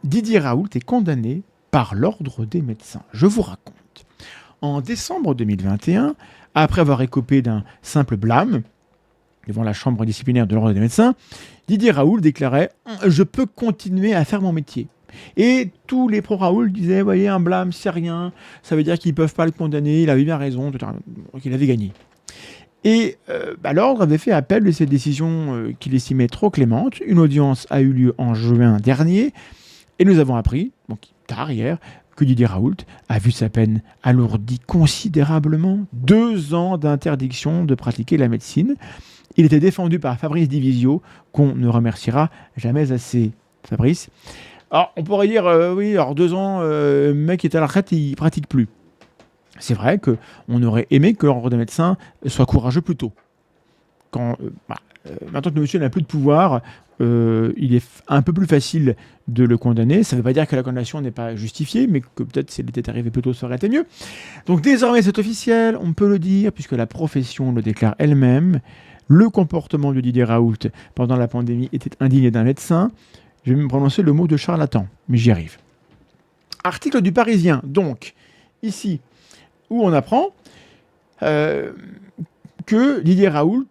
Didier Raoult est condamné par l'ordre des médecins. Je vous raconte. En décembre 2021, après avoir écopé d'un simple blâme devant la chambre disciplinaire de l'ordre des médecins, Didier Raoult déclarait « Je peux continuer à faire mon métier ». Et tous les pro-Raoult disaient « Voyez, un blâme, c'est rien, ça veut dire qu'ils ne peuvent pas le condamner, il avait bien raison, qu'il avait gagné ». Et l'ordre avait fait appel de cette décision qu'il estimait trop clémente. Une audience a eu lieu en juin dernier, et nous avons appris, donc tard hier, que Didier Raoult a vu sa peine alourdie considérablement. 2 ans d'interdiction de pratiquer la médecine. Il était défendu par Fabrice Divisio, qu'on ne remerciera jamais assez. Fabrice. Alors, on pourrait dire, oui, alors 2 ans, le mec est à la retraite, il ne pratique plus. C'est vrai qu'on aurait aimé que l'ordre des médecins soit courageux plus tôt. Maintenant que le monsieur n'a plus de pouvoir, il est un peu plus facile de le condamner. Ça ne veut pas dire que la condamnation n'est pas justifiée, mais que peut-être s'il était arrivé plus tôt, ça aurait été mieux. Donc désormais, c'est officiel, on peut le dire, puisque la profession le déclare elle-même. Le comportement de Didier Raoult pendant la pandémie était indigne d'un médecin. Je vais me prononcer le mot de charlatan, mais j'y arrive. Article du Parisien, donc, ici, où on apprend que Didier Raoult,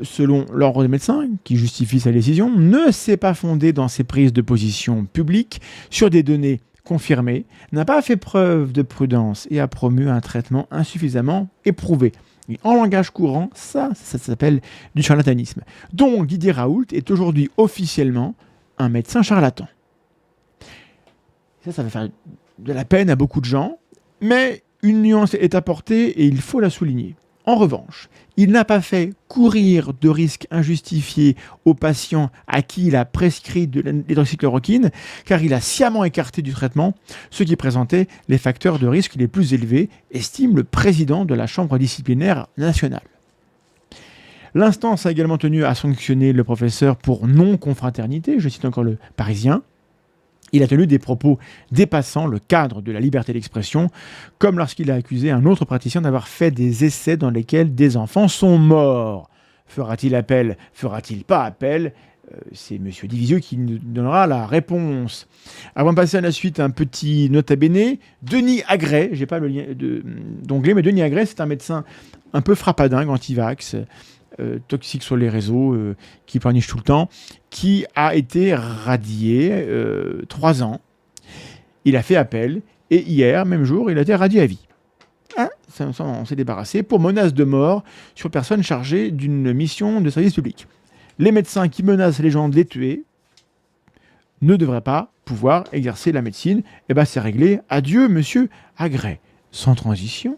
selon l'ordre des médecins, qui justifie sa décision, ne s'est pas fondé dans ses prises de position publiques sur des données confirmées, n'a pas fait preuve de prudence et a promu un traitement insuffisamment éprouvé. Et en langage courant, ça s'appelle du charlatanisme. Donc Didier Raoult est aujourd'hui officiellement un médecin charlatan. Ça va faire de la peine à beaucoup de gens, mais une nuance est apportée et il faut la souligner. En revanche, il n'a pas fait courir de risques injustifiés aux patients à qui il a prescrit de l'hydroxychloroquine, car il a sciemment écarté du traitement ceux qui présentaient les facteurs de risque les plus élevés, estime le président de la Chambre disciplinaire nationale. L'instance a également tenu à sanctionner le professeur pour non-confraternité, je cite encore le Parisien. Il a tenu des propos dépassant le cadre de la liberté d'expression, comme lorsqu'il a accusé un autre praticien d'avoir fait des essais dans lesquels des enfants sont morts. Fera-t-il appel ? Fera-t-il pas appel ? C'est M. Divisio qui nous donnera la réponse. Avant de passer à la suite, un petit nota bene. Denis Agrey, j'ai pas le lien d'onglet, mais Denis Agrey, c'est un médecin un peu frappadingue, anti-vax, toxique sur les réseaux, qui pleurniche tout le temps, qui a été radié 3 ans. Il a fait appel et hier, même jour, il a été radié à vie. On s'est débarrassé pour menace de mort sur personne chargée d'une mission de service public. Les médecins qui menacent les gens de les tuer ne devraient pas pouvoir exercer la médecine. Eh bien, c'est réglé. Adieu, monsieur Agrey. Sans transition.